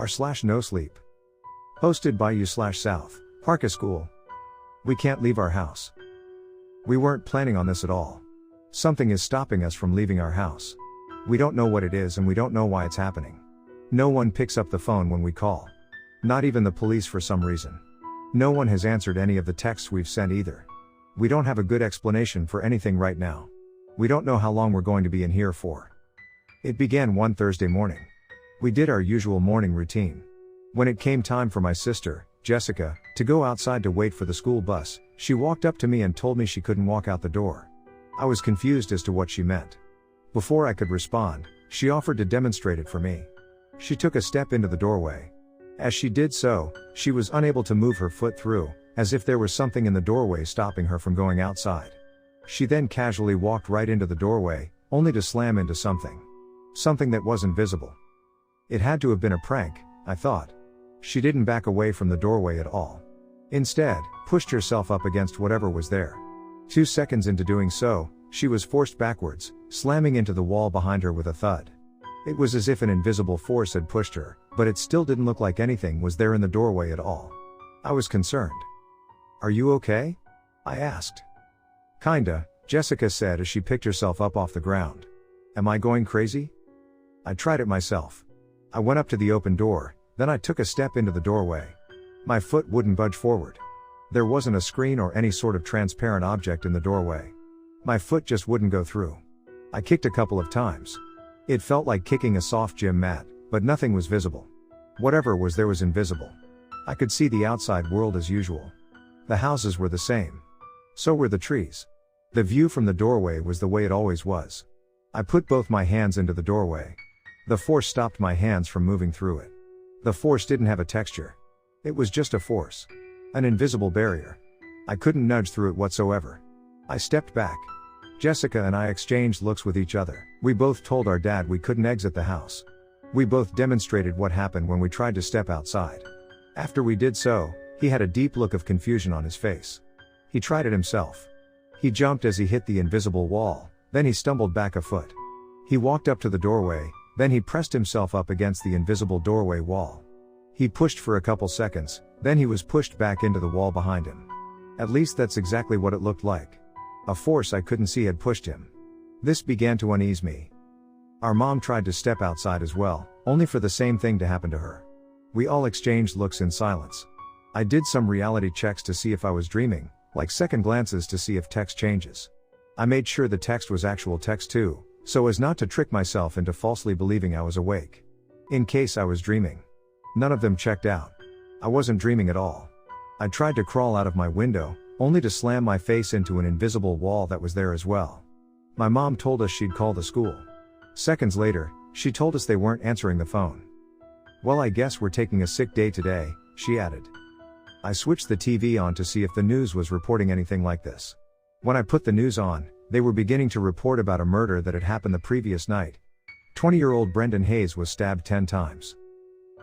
r/nosleep. Hosted by you/SouthParkiscool. We can't leave our house. We weren't planning on this at all. Something is stopping us from leaving our house. We don't know what it is and we don't know why it's happening. No one picks up the phone when we call. Not even the police for some reason. No one has answered any of the texts we've sent either. We don't have a good explanation for anything right now. We don't know how long we're going to be in here for. It began one Thursday morning. We did our usual morning routine. When it came time for my sister, Jessica, to go outside to wait for the school bus, she walked up to me and told me she couldn't walk out the door. I was confused as to what she meant. Before I could respond, she offered to demonstrate it for me. She took a step into the doorway. As she did so, she was unable to move her foot through, as if there was something in the doorway stopping her from going outside. She then casually walked right into the doorway, only to slam into something. Something that wasn't visible. It had to have been a prank, I thought. She didn't back away from the doorway at all. Instead, pushed herself up against whatever was there. 2 seconds into doing so, she was forced backwards, slamming into the wall behind her with a thud. It was as if an invisible force had pushed her, but it still didn't look like anything was there in the doorway at all. I was concerned. "Are you okay?" I asked. "Kinda," Jessica said as she picked herself up off the ground. "Am I going crazy?" I tried it myself. I went up to the open door, then I took a step into the doorway. My foot wouldn't budge forward. There wasn't a screen or any sort of transparent object in the doorway. My foot just wouldn't go through. I kicked a couple of times. It felt like kicking a soft gym mat, but nothing was visible. Whatever was there was invisible. I could see the outside world as usual. The houses were the same. So were the trees. The view from the doorway was the way it always was. I put both my hands into the doorway. The force stopped my hands from moving through it. The force didn't have a texture. It was just a force. An invisible barrier. I couldn't nudge through it whatsoever. I stepped back. Jessica and I exchanged looks with each other. We both told our dad we couldn't exit the house. We both demonstrated what happened when we tried to step outside. After we did so, he had a deep look of confusion on his face. He tried it himself. He jumped as he hit the invisible wall, then he stumbled back a foot. He walked up to the doorway, then he pressed himself up against the invisible doorway wall. He pushed for a couple seconds, then he was pushed back into the wall behind him. At least that's exactly what it looked like. A force I couldn't see had pushed him. This began to unease me. Our mom tried to step outside as well, only for the same thing to happen to her. We all exchanged looks in silence. I did some reality checks to see if I was dreaming, like second glances to see if text changes. I made sure the text was actual text too, so as not to trick myself into falsely believing I was awake. In case I was dreaming. None of them checked out. I wasn't dreaming at all. I tried to crawl out of my window, only to slam my face into an invisible wall that was there as well. My mom told us she'd call the school. Seconds later, she told us they weren't answering the phone. "Well, I guess we're taking a sick day today," she added. I switched the TV on to see if the news was reporting anything like this. When I put the news on, they were beginning to report about a murder that had happened the previous night. 20-year-old Brendan Hayes was stabbed 10 times.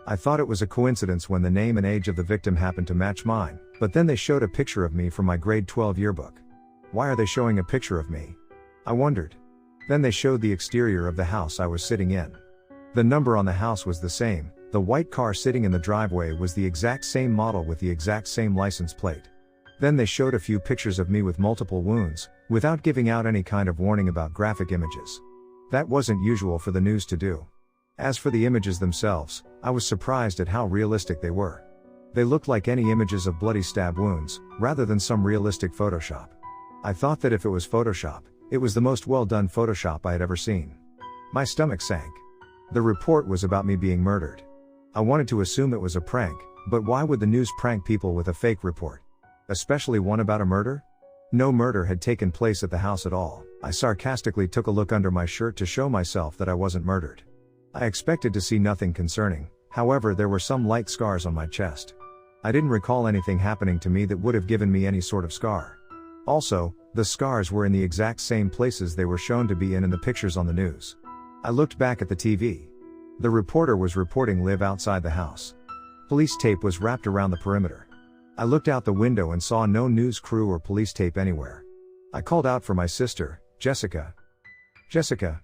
I thought it was a coincidence when the name and age of the victim happened to match mine, but then they showed a picture of me from my grade 12 yearbook. Why are they showing a picture of me? I wondered. Then they showed the exterior of the house I was sitting in. The number on the house was the same, the white car sitting in the driveway was the exact same model with the exact same license plate. Then they showed a few pictures of me with multiple wounds, without giving out any kind of warning about graphic images. That wasn't usual for the news to do. As for the images themselves, I was surprised at how realistic they were. They looked like any images of bloody stab wounds, rather than some realistic Photoshop. I thought that if it was Photoshop, it was the most well-done Photoshop I had ever seen. My stomach sank. The report was about me being murdered. I wanted to assume it was a prank, but why would the news prank people with a fake report? Especially one about a murder? No murder had taken place at the house at all. I sarcastically took a look under my shirt to show myself that I wasn't murdered. I expected to see nothing concerning, however there were some light scars on my chest. I didn't recall anything happening to me that would have given me any sort of scar. Also, the scars were in the exact same places they were shown to be in the pictures on the news. I looked back at the TV. The reporter was reporting live outside the house. Police tape was wrapped around the perimeter. I looked out the window and saw no news crew or police tape anywhere. I called out for my sister, Jessica. "Jessica."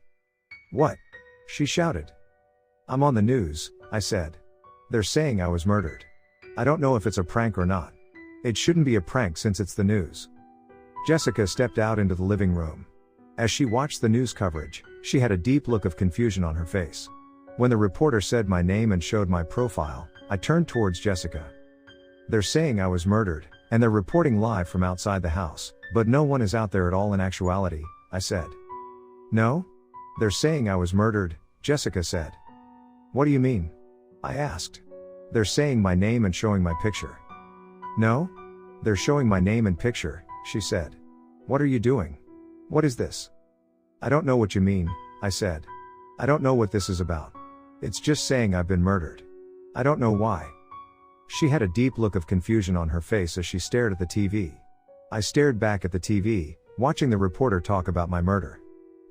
"What?" she shouted. "I'm on the news," I said. They're saying I was murdered. I don't know if it's a prank or not. It shouldn't be a prank since it's the news. Jessica stepped out into the living room. As she watched the news coverage, she had a deep look of confusion on her face. When the reporter said my name and showed my profile, I turned towards Jessica. They're saying I was murdered, and they're reporting live from outside the house, but no one is out there at all in actuality, I said. No? They're saying I was murdered, Jessica said. What do you mean? I asked. They're saying my name and showing my picture. No? They're showing my name and picture, she said. What are you doing? What is this? I don't know what you mean, I said. I don't know what this is about. It's just saying I've been murdered. I don't know why. She had a deep look of confusion on her face as she stared at the TV. I stared back at the TV, watching the reporter talk about my murder.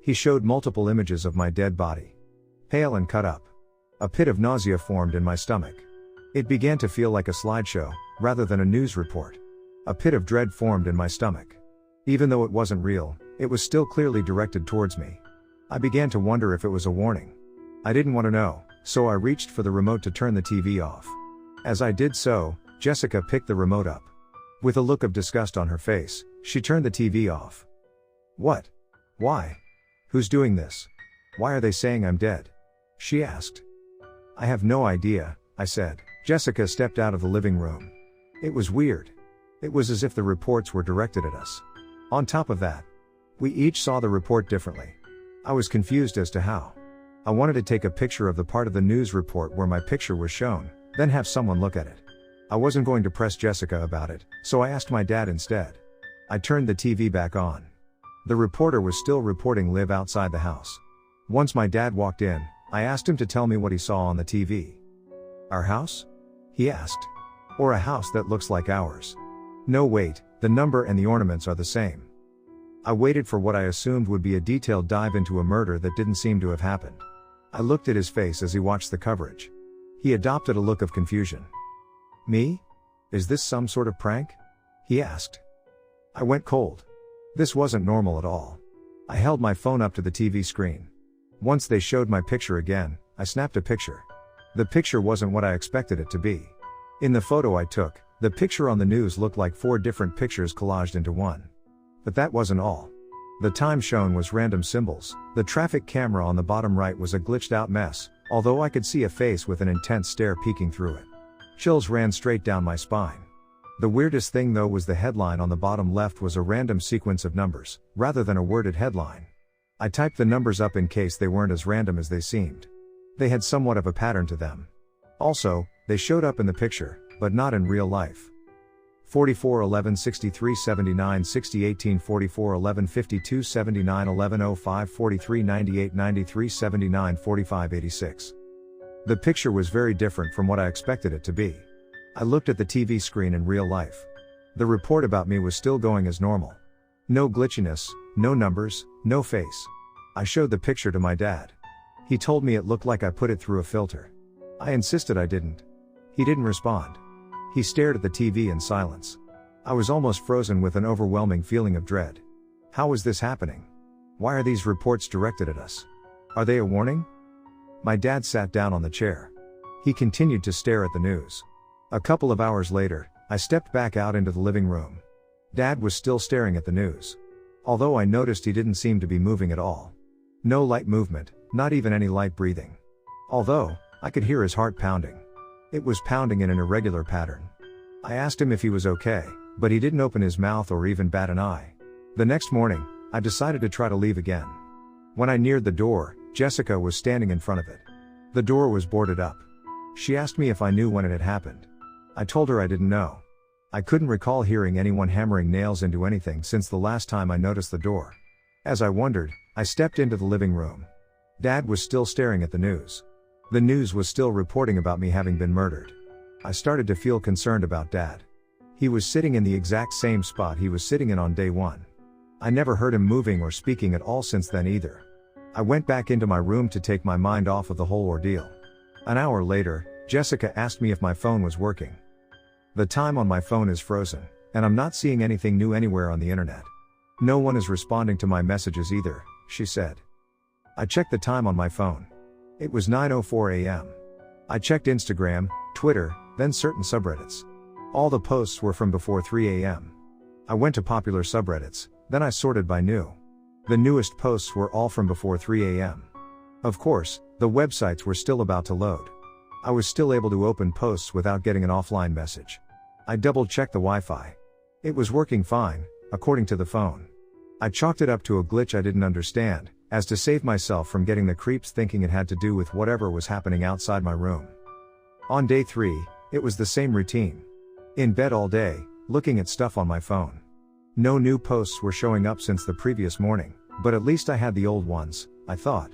He showed multiple images of my dead body. Pale and cut up. A pit of nausea formed in my stomach. It began to feel like a slideshow, rather than a news report. A pit of dread formed in my stomach. Even though it wasn't real, it was still clearly directed towards me. I began to wonder if it was a warning. I didn't want to know, so I reached for the remote to turn the TV off. As I did so, Jessica picked the remote up. With a look of disgust on her face, she turned the TV off. What? Why? Who's doing this? Why are they saying I'm dead? She asked. I have no idea, I said. Jessica stepped out of the living room. It was weird. It was as if the reports were directed at us. On top of that, we each saw the report differently. I was confused as to how. I wanted to take a picture of the part of the news report where my picture was shown, then have someone look at it. I wasn't going to press Jessica about it, so I asked my dad instead. I turned the TV back on. The reporter was still reporting live outside the house. Once my dad walked in, I asked him to tell me what he saw on the TV. Our house? He asked. Or a house that looks like ours. No, wait, the number and the ornaments are the same. I waited for what I assumed would be a detailed dive into a murder that didn't seem to have happened. I looked at his face as he watched the coverage. He adopted a look of confusion. Me? Is this some sort of prank? He asked. I went cold. This wasn't normal at all. I held my phone up to the TV screen. Once they showed my picture again, I snapped a picture. The picture wasn't what I expected it to be. In the photo I took, the picture on the news looked like 4 different pictures collaged into one. But that wasn't all. The time shown was random symbols. The traffic camera on the bottom right was a glitched out mess, although I could see a face with an intense stare peeking through it. Chills ran straight down my spine. The weirdest thing though was the headline on the bottom left was a random sequence of numbers, rather than a worded headline. I typed the numbers up in case they weren't as random as they seemed. They had somewhat of a pattern to them. Also, they showed up in the picture, but not in real life. 44 11 63 79 60 18 44 11 52 79 11 05 43 98 93 79 45 86. The picture was very different from what I expected it to be. I looked at the TV screen in real life. The report about me was still going as normal. No glitchiness, no numbers, no face. I showed the picture to my dad. He told me it looked like I put it through a filter. I insisted I didn't. He didn't respond. He stared at the TV in silence. I was almost frozen with an overwhelming feeling of dread. How was this happening? Why are these reports directed at us? Are they a warning? My dad sat down on the chair. He continued to stare at the news. A couple of hours later, I stepped back out into the living room. Dad was still staring at the news. Although I noticed he didn't seem to be moving at all. No light movement, not even any light breathing. Although, I could hear his heart pounding. It was pounding in an irregular pattern. I asked him if he was okay, but he didn't open his mouth or even bat an eye. The next morning, I decided to try to leave again. When I neared the door, Jessica was standing in front of it. The door was boarded up. She asked me if I knew when it had happened. I told her I didn't know. I couldn't recall hearing anyone hammering nails into anything since the last time I noticed the door. As I wondered, I stepped into the living room. Dad was still staring at the news. The news was still reporting about me having been murdered. I started to feel concerned about Dad. He was sitting in the exact same spot he was sitting in on day one. I never heard him moving or speaking at all since then either. I went back into my room to take my mind off of the whole ordeal. An hour later, Jessica asked me if my phone was working. The time on my phone is frozen, and I'm not seeing anything new anywhere on the internet. No one is responding to my messages either, she said. I checked the time on my phone. It was 9:04 a.m. I checked Instagram, Twitter, then certain subreddits. All the posts were from before 3 a.m. I went to popular subreddits, then I sorted by new. The newest posts were all from before 3 a.m. Of course, the websites were still about to load. I was still able to open posts without getting an offline message. I double-checked the Wi-Fi. It was working fine, according to the phone. I chalked it up to a glitch I didn't understand, as to save myself from getting the creeps thinking it had to do with whatever was happening outside my room. On day 3, it was the same routine. In bed all day, looking at stuff on my phone. No new posts were showing up since the previous morning, but at least I had the old ones, I thought.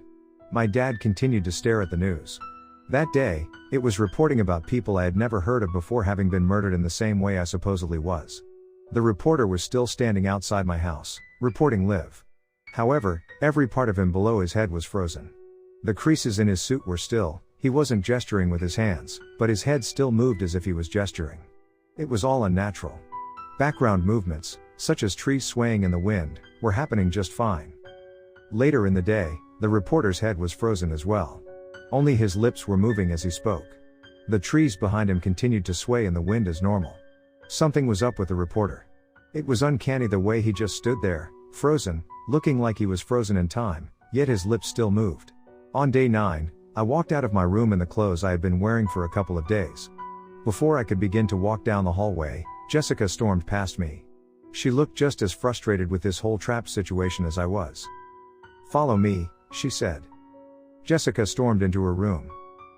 My dad continued to stare at the news. That day, it was reporting about people I had never heard of before having been murdered in the same way I supposedly was. The reporter was still standing outside my house, reporting live. However, every part of him below his head was frozen. The creases in his suit were still, he wasn't gesturing with his hands, but his head still moved as if he was gesturing. It was all unnatural. Background movements, such as trees swaying in the wind, were happening just fine. Later in the day, the reporter's head was frozen as well. Only his lips were moving as he spoke. The trees behind him continued to sway in the wind as normal. Something was up with the reporter. It was uncanny the way he just stood there, frozen, looking like he was frozen in time, yet his lips still moved. On day 9, I walked out of my room in the clothes I had been wearing for a couple of days. Before I could begin to walk down the hallway, Jessica stormed past me. She looked just as frustrated with this whole trap situation as I was. "Follow me," she said. Jessica stormed into her room.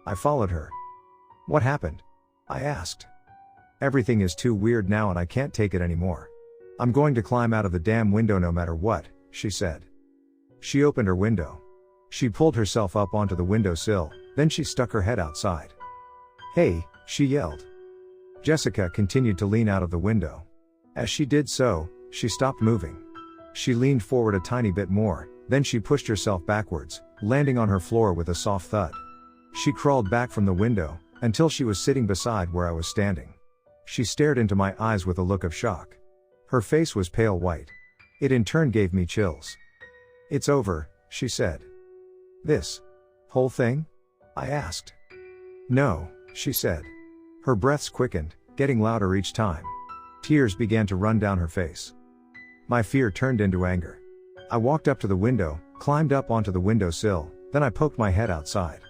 I followed her. "What happened?" I asked. "Everything is too weird now and I can't take it anymore. I'm going to climb out of the damn window no matter what," she said. She opened her window. She pulled herself up onto the windowsill, then she stuck her head outside. "Hey," she yelled. Jessica continued to lean out of the window. As she did so, she stopped moving. She leaned forward a tiny bit more, then she pushed herself backwards, landing on her floor with a soft thud. She crawled back from the window, until she was sitting beside where I was standing. She stared into my eyes with a look of shock. Her face was pale white. It in turn gave me chills. "It's over," she said. "This whole thing?" I asked. "No," she said. Her breaths quickened, getting louder each time. Tears began to run down her face. My fear turned into anger. I walked up to the window, climbed up onto the windowsill, then I poked my head outside.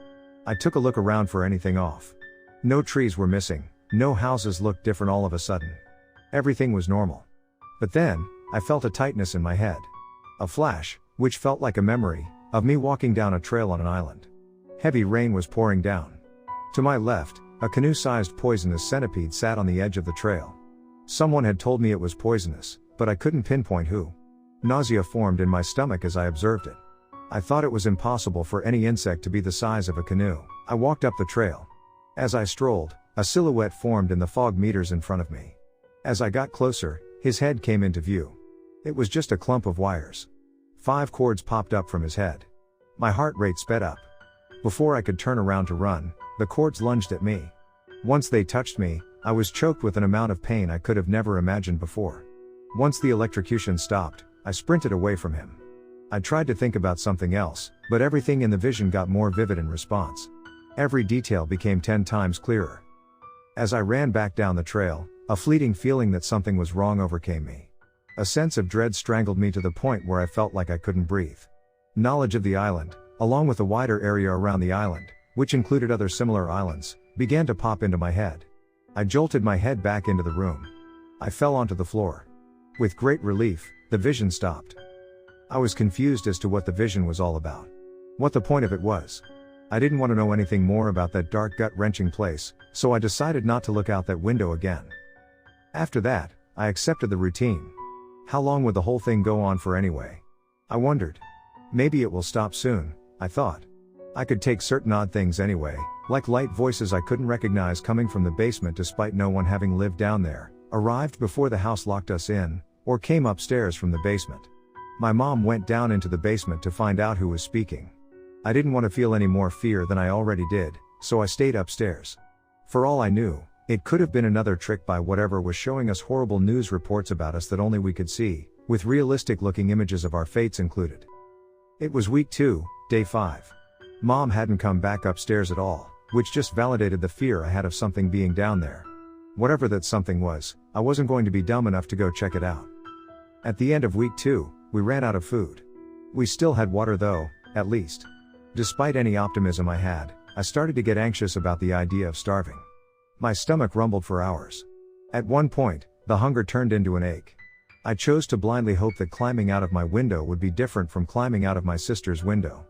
I took a look around for anything off. No trees were missing, no houses looked different all of a sudden. Everything was normal. But then, I felt a tightness in my head. A flash, which felt like a memory, of me walking down a trail on an island. Heavy rain was pouring down. To my left, a canoe-sized poisonous centipede sat on the edge of the trail. Someone had told me it was poisonous, but I couldn't pinpoint who. Nausea formed in my stomach as I observed it. I thought it was impossible for any insect to be the size of a canoe. I walked up the trail. As I strolled, a silhouette formed in the fog meters in front of me. As I got closer, his head came into view. It was just a clump of wires. 5 cords popped up from his head. My heart rate sped up. Before I could turn around to run, the cords lunged at me. Once they touched me, I was choked with an amount of pain I could have never imagined before. Once the electrocution stopped, I sprinted away from him. I tried to think about something else, but everything in the vision got more vivid in response. Every detail became 10 times clearer. As I ran back down the trail, a fleeting feeling that something was wrong overcame me. A sense of dread strangled me to the point where I felt like I couldn't breathe. Knowledge of the island, along with the wider area around the island, which included other similar islands, began to pop into my head. I jolted my head back into the room. I fell onto the floor. With great relief, the vision stopped. I was confused as to what the vision was all about. What the point of it was. I didn't want to know anything more about that dark gut-wrenching place, so I decided not to look out that window again. After that, I accepted the routine. How long would the whole thing go on for anyway? I wondered. Maybe it will stop soon, I thought. I could take certain odd things anyway, like light voices I couldn't recognize coming from the basement despite no one having lived down there, arrived before the house locked us in, or came upstairs from the basement. My mom went down into the basement to find out who was speaking. I didn't want to feel any more fear than I already did, so I stayed upstairs. For all I knew, it could have been another trick by whatever was showing us horrible news reports about us that only we could see, with realistic-looking images of our fates included. It was week 2, day 5. Mom hadn't come back upstairs at all, which just validated the fear I had of something being down there. Whatever that something was, I wasn't going to be dumb enough to go check it out. At the end of week 2, we ran out of food. We still had water though, at least. Despite any optimism I had, I started to get anxious about the idea of starving. My stomach rumbled for hours. At one point, the hunger turned into an ache. I chose to blindly hope that climbing out of my window would be different from climbing out of my sister's window.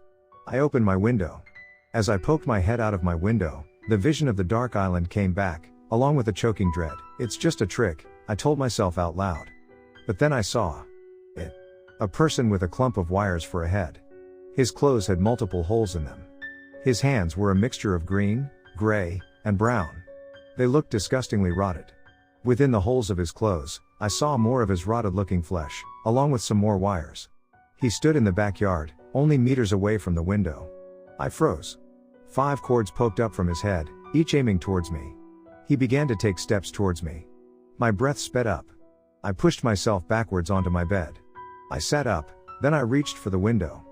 I opened my window. As I poked my head out of my window, the vision of the dark island came back, along with a choking dread. It's just a trick, I told myself out loud. But then I saw it. A person with a clump of wires for a head. His clothes had multiple holes in them. His hands were a mixture of green, gray, and brown. They looked disgustingly rotted. Within the holes of his clothes, I saw more of his rotted-looking flesh, along with some more wires. He stood in the backyard, only meters away from the window. I froze. 5 cords poked up from his head, each aiming towards me. He began to take steps towards me. My breath sped up. I pushed myself backwards onto my bed. I sat up, then I reached for the window.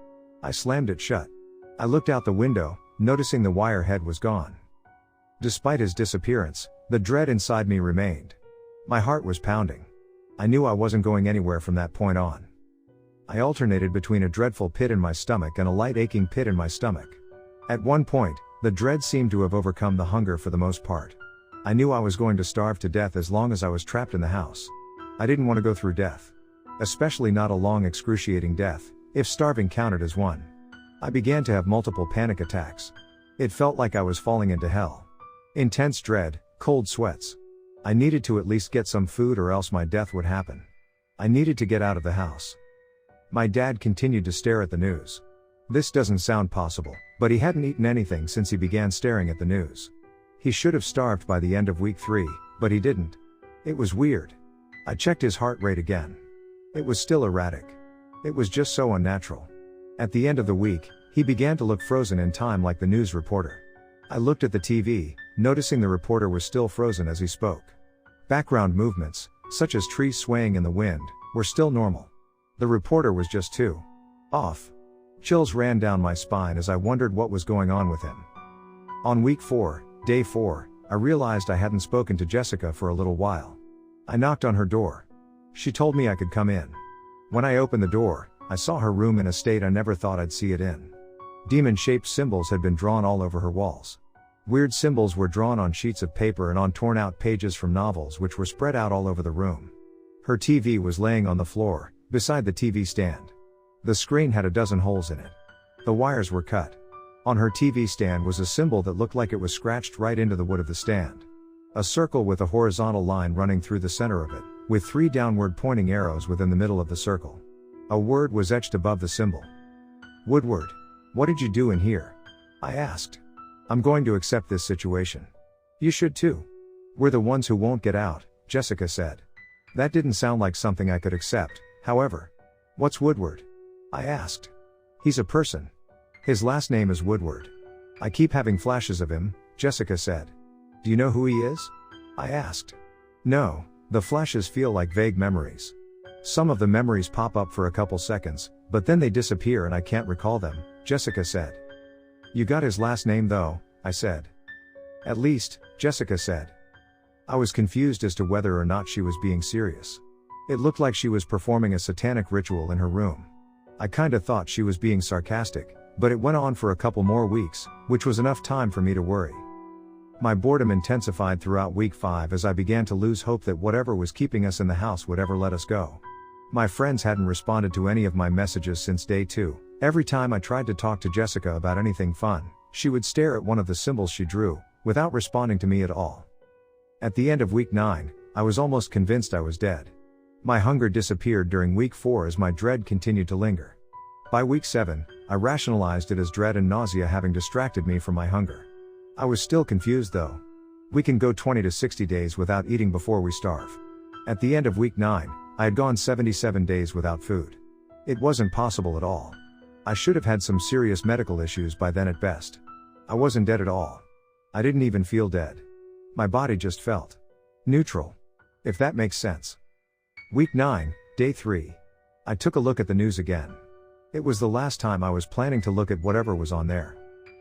I slammed it shut. I looked out the window, noticing the wire head was gone. Despite his disappearance, the dread inside me remained. My heart was pounding. I knew I wasn't going anywhere from that point on. I alternated between a dreadful pit in my stomach and a light aching pit in my stomach. At one point, the dread seemed to have overcome the hunger for the most part. I knew I was going to starve to death as long as I was trapped in the house. I didn't want to go through death. Especially not a long excruciating death, if starving counted as one. I began to have multiple panic attacks. It felt like I was falling into hell. Intense dread, cold sweats. I needed to at least get some food or else my death would happen. I needed to get out of the house. My dad continued to stare at the news. This doesn't sound possible, but he hadn't eaten anything since he began staring at the news. He should have starved by the end of week 3, but he didn't. It was weird. I checked his heart rate again. It was still erratic. It was just so unnatural. At the end of the week, he began to look frozen in time like the news reporter. I looked at the TV, noticing the reporter was still frozen as he spoke. Background movements, such as trees swaying in the wind, were still normal. The reporter was just too off. Chills ran down my spine as I wondered what was going on with him. On week 4, day 4, I realized I hadn't spoken to Jessica for a little while. I knocked on her door. She told me I could come in. When I opened the door, I saw her room in a state I never thought I'd see it in. Demon-shaped symbols had been drawn all over her walls. Weird symbols were drawn on sheets of paper and on torn-out pages from novels which were spread out all over the room. Her TV was laying on the floor, beside the TV stand. The screen had a dozen holes in it. The wires were cut. On her TV stand was a symbol that looked like it was scratched right into the wood of the stand. A circle with a horizontal line running through the center of it, with 3 downward pointing arrows within the middle of the circle. A word was etched above the symbol. Woodward. What did you do in here? I asked. I'm going to accept this situation. You should too. We're the ones who won't get out, Jessica said. That didn't sound like something I could accept, however. What's Woodward? I asked. He's a person. His last name is Woodward. I keep having flashes of him, Jessica said. Do you know who he is? I asked. No, the flashes feel like vague memories. Some of the memories pop up for a couple seconds, but then they disappear and I can't recall them, Jessica said. You got his last name though, I said. At least, Jessica said. I was confused as to whether or not she was being serious. It looked like she was performing a satanic ritual in her room. I kinda thought she was being sarcastic, but it went on for a couple more weeks, which was enough time for me to worry. My boredom intensified throughout week 5 as I began to lose hope that whatever was keeping us in the house would ever let us go. My friends hadn't responded to any of my messages since day 2. Every time I tried to talk to Jessica about anything fun, she would stare at one of the symbols she drew, without responding to me at all. At the end of week 9, I was almost convinced I was dead. My hunger disappeared during week 4 as my dread continued to linger. By week 7, I rationalized it as dread and nausea having distracted me from my hunger. I was still confused though. We can go 20 to 60 days without eating before we starve. At the end of week 9, I had gone 77 days without food. It wasn't possible at all. I should have had some serious medical issues by then at best. I wasn't dead at all. I didn't even feel dead. My body just felt neutral. If that makes sense. Week 9, day 3. I took a look at the news again. It was the last time I was planning to look at whatever was on there.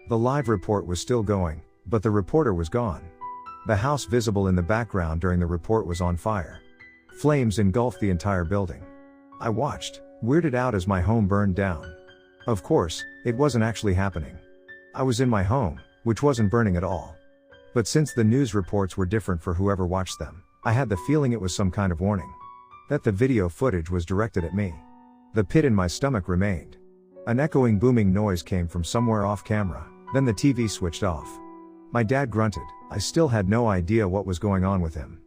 The live report was still going, but the reporter was gone. The house visible in the background during the report was on fire. Flames engulfed the entire building. I watched, weirded out as my home burned down. Of course, it wasn't actually happening. I was in my home, which wasn't burning at all. But since the news reports were different for whoever watched them, I had the feeling it was some kind of warning. That the video footage was directed at me. The pit in my stomach remained. An echoing booming noise came from somewhere off camera, then the TV switched off. My dad grunted. I still had no idea what was going on with him.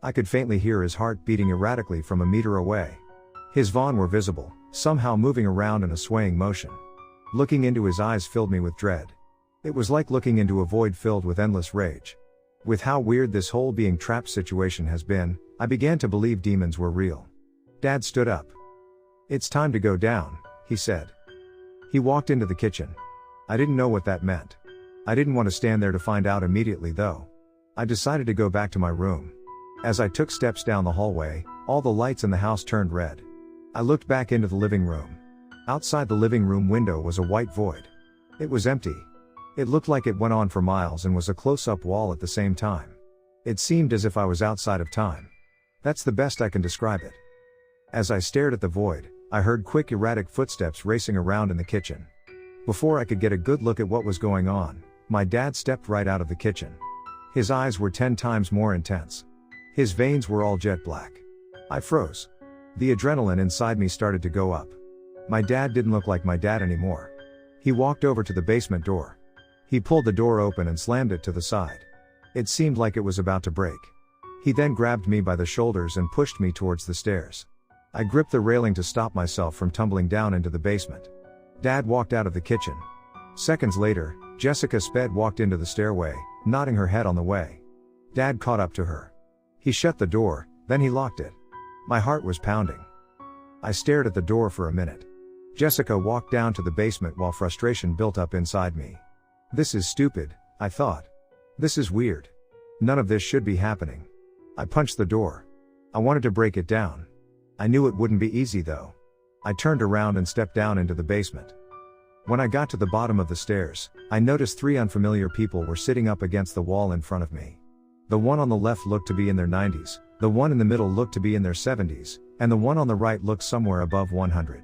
I could faintly hear his heart beating erratically from a meter away. His Vaughn were visible, somehow moving around in a swaying motion. Looking into his eyes filled me with dread. It was like looking into a void filled with endless rage. With how weird this whole being trapped situation has been, I began to believe demons were real. Dad stood up. "It's time to go down," he said. He walked into the kitchen. I didn't know what that meant. I didn't want to stand there to find out immediately though. I decided to go back to my room. As I took steps down the hallway, all the lights in the house turned red. I looked back into the living room. Outside the living room window was a white void. It was empty. It looked like it went on for miles and was a close-up wall at the same time. It seemed as if I was outside of time. That's the best I can describe it. As I stared at the void, I heard quick erratic footsteps racing around in the kitchen. Before I could get a good look at what was going on, my dad stepped right out of the kitchen. His eyes were 10 times more intense. His veins were all jet black. I froze. The adrenaline inside me started to go up. My dad didn't look like my dad anymore. He walked over to the basement door. He pulled the door open and slammed it to the side. It seemed like it was about to break. He then grabbed me by the shoulders and pushed me towards the stairs. I gripped the railing to stop myself from tumbling down into the basement. Dad walked out of the kitchen. Seconds later, Jessica Sped walked into the stairway, nodding her head on the way. Dad caught up to her. He shut the door, then he locked it. My heart was pounding. I stared at the door for a minute. Jessica walked down to the basement while frustration built up inside me. This is stupid, I thought. This is weird. None of this should be happening. I punched the door. I wanted to break it down. I knew it wouldn't be easy though. I turned around and stepped down into the basement. When I got to the bottom of the stairs, I noticed 3 unfamiliar people were sitting up against the wall in front of me. The one on the left looked to be in their 90s, the one in the middle looked to be in their 70s, and the one on the right looked somewhere above 100.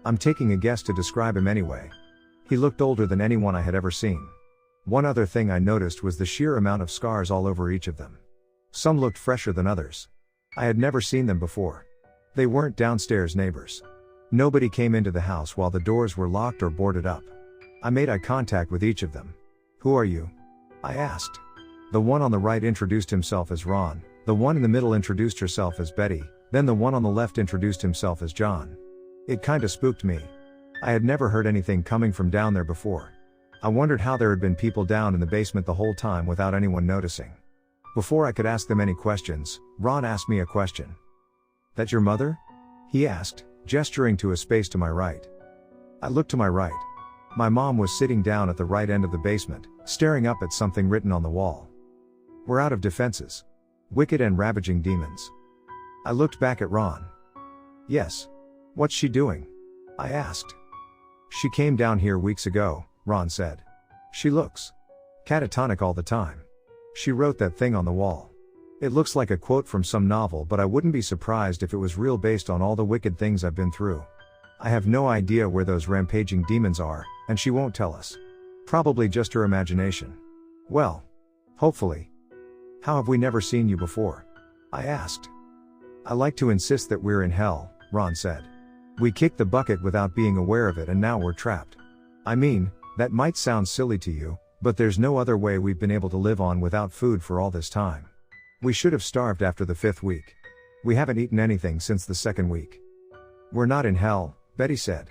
I'm taking a guess to describe him anyway. He looked older than anyone I had ever seen. One other thing I noticed was the sheer amount of scars all over each of them. Some looked fresher than others. I had never seen them before. They weren't downstairs neighbors. Nobody came into the house while the doors were locked or boarded up. I made eye contact with each of them. "Who are you?" I asked. The one on the right introduced himself as Ron, the one in the middle introduced herself as Betty, then the one on the left introduced himself as John. It kinda spooked me. I had never heard anything coming from down there before. I wondered how there had been people down in the basement the whole time without anyone noticing. Before I could ask them any questions, Ron asked me a question. "That your mother?" he asked, gesturing to a space to my right. I looked to my right. My mom was sitting down at the right end of the basement, staring up at something written on the wall. "We're out of defenses. Wicked and ravaging demons." I looked back at Ron. "Yes. What's she doing?" I asked. "She came down here weeks ago," Ron said. "She looks catatonic all the time. She wrote that thing on the wall. It looks like a quote from some novel, but I wouldn't be surprised if it was real based on all the wicked things I've been through. I have no idea where those rampaging demons are, and she won't tell us. Probably just her imagination. Well, hopefully." "How have we never seen you before?" I asked. "I like to insist that we're in hell," Ron said. "We kicked the bucket without being aware of it and now we're trapped. I mean, that might sound silly to you, but there's no other way we've been able to live on without food for all this time. We should have starved after the 5th week. We haven't eaten anything since the 2nd week." "We're not in hell," Betty said.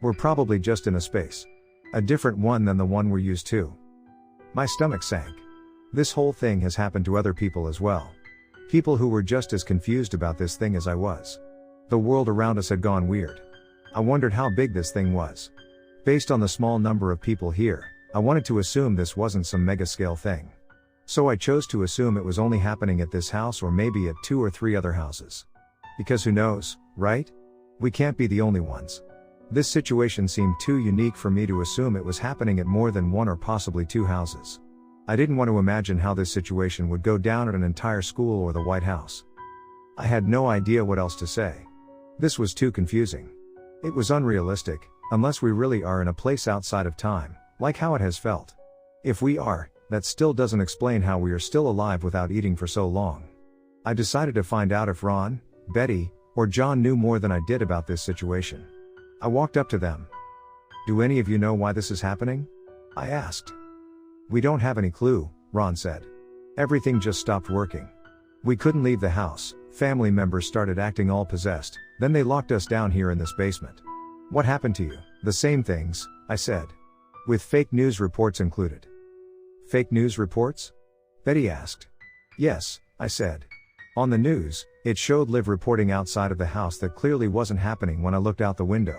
"We're probably just in a space. A different one than the one we're used to." My stomach sank. This whole thing has happened to other people as well. People who were just as confused about this thing as I was. The world around us had gone weird. I wondered how big this thing was. Based on the small number of people here, I wanted to assume this wasn't some mega-scale thing. So I chose to assume it was only happening at this house or maybe at 2 or 3 other houses. Because who knows, right? We can't be the only ones. This situation seemed too unique for me to assume it was happening at more than 1 or possibly 2 houses. I didn't want to imagine how this situation would go down at an entire school or the White House. I had no idea what else to say. This was too confusing. It was unrealistic, unless we really are in a place outside of time, like how it has felt. If we are, that still doesn't explain how we are still alive without eating for so long. I decided to find out if Ron, Betty, or John knew more than I did about this situation. I walked up to them. "Do any of you know why this is happening?" I asked. "We don't have any clue," Ron said. "Everything just stopped working. We couldn't leave the house, family members started acting all possessed, then they locked us down here in this basement." "What happened to you?" "The same things," I said. "With fake news reports included." "Fake news reports?" Betty asked. "Yes," I said. "On the news, it showed live reporting outside of the house that clearly wasn't happening when I looked out the window.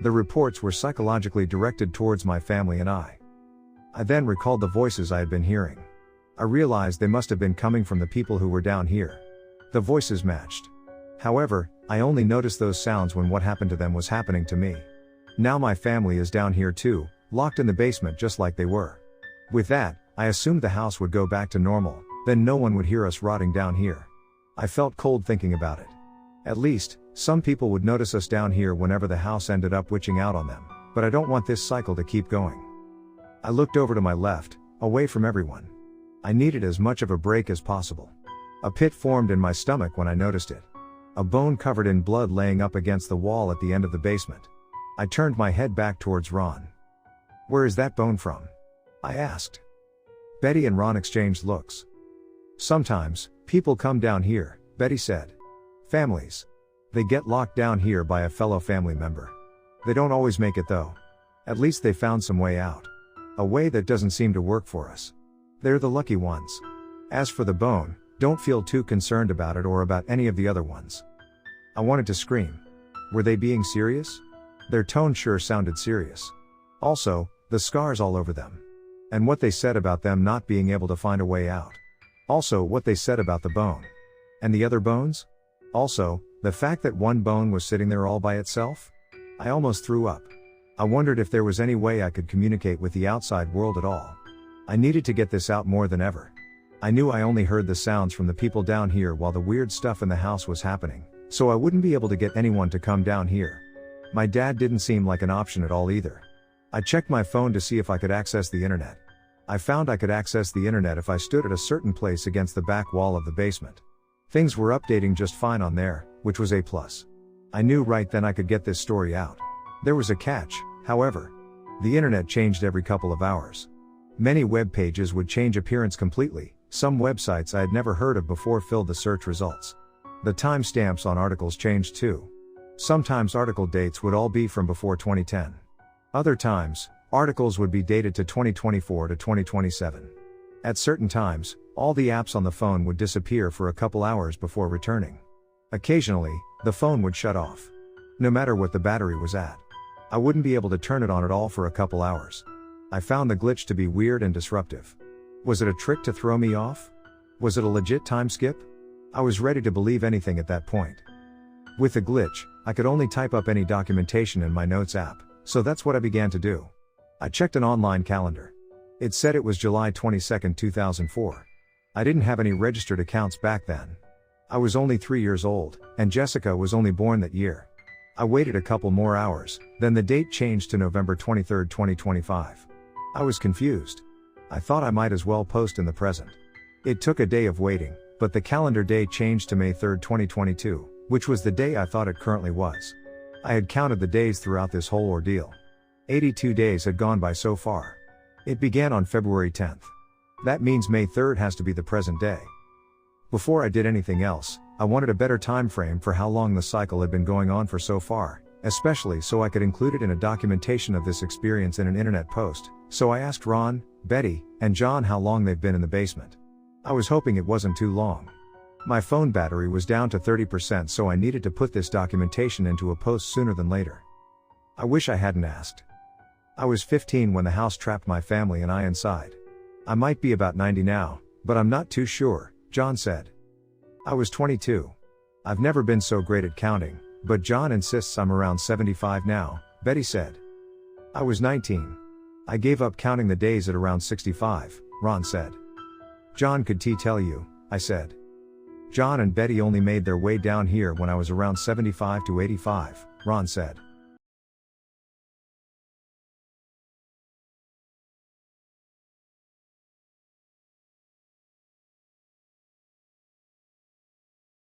The reports were psychologically directed towards my family and I. I then recalled the voices I had been hearing. I realized they must have been coming from the people who were down here. The voices matched. However, I only noticed those sounds when what happened to them was happening to me. Now my family is down here too, locked in the basement just like they were. With that, I assumed the house would go back to normal, then no one would hear us rotting down here. I felt cold thinking about it. At least, some people would notice us down here whenever the house ended up witching out on them, but I don't want this cycle to keep going. I looked over to my left, away from everyone. I needed as much of a break as possible. A pit formed in my stomach when I noticed it. A bone covered in blood laying up against the wall at the end of the basement. I turned my head back towards Ron. "Where is that bone from?" I asked. Betty and Ron exchanged looks. "Sometimes, people come down here," Betty said. "Families. They get locked down here by a fellow family member. They don't always make it though. At least they found some way out. A way that doesn't seem to work for us. They're the lucky ones. As for the bone, don't feel too concerned about it or about any of the other ones." I wanted to scream. Were they being serious? Their tone sure sounded serious. Also, the scars all over them. And what they said about them not being able to find a way out. Also, what they said about the bone. And the other bones? Also, the fact that one bone was sitting there all by itself? I almost threw up. I wondered if there was any way I could communicate with the outside world at all. I needed to get this out more than ever. I knew I only heard the sounds from the people down here while the weird stuff in the house was happening, so I wouldn't be able to get anyone to come down here. My dad didn't seem like an option at all either. I checked my phone to see if I could access the internet. I found I could access the internet if I stood at a certain place against the back wall of the basement. Things were updating just fine on there, which was a plus. I knew right then I could get this story out. There was a catch, however. The internet changed every couple of hours. Many web pages would change appearance completely. Some websites I had never heard of before filled the search results. The timestamps on articles changed too. Sometimes article dates would all be from before 2010. Other times, articles would be dated to 2024 to 2027. At certain times, all the apps on the phone would disappear for a couple hours before returning. Occasionally, the phone would shut off. No matter what the battery was at. I wouldn't be able to turn it on at all for a couple hours. I found the glitch to be weird and disruptive. Was it a trick to throw me off? Was it a legit time skip? I was ready to believe anything at that point. With the glitch, I could only type up any documentation in my notes app, so that's what I began to do. I checked an online calendar. It said it was July 22, 2004. I didn't have any registered accounts back then. I was only 3 years old, and Jessica was only born that year. I waited a couple more hours, then the date changed to November 23, 2025. I was confused. I thought I might as well post in the present. It took a day of waiting, but the calendar day changed to May 3, 2022, which was the day I thought it currently was. I had counted the days throughout this whole ordeal. 82 days had gone by so far. It began on February 10th. That means May 3rd has to be the present day. Before I did anything else, I wanted a better time frame for how long the cycle had been going on for so far, especially so I could include it in a documentation of this experience in an internet post, so I asked Ron, Betty, and John how long they've been in the basement. I was hoping it wasn't too long. My phone battery was down to 30%, so I needed to put this documentation into a post sooner than later. I wish I hadn't asked. I was 15 when the house trapped my family and I inside. I might be about 90 now, but I'm not too sure, John said. I was 22. I've never been so great at counting, but John insists I'm around 75 now, Betty said. I was 19. I gave up counting the days at around 65, Ron said. John could tell you, I said. John and Betty only made their way down here when I was around 75 to 85, Ron said.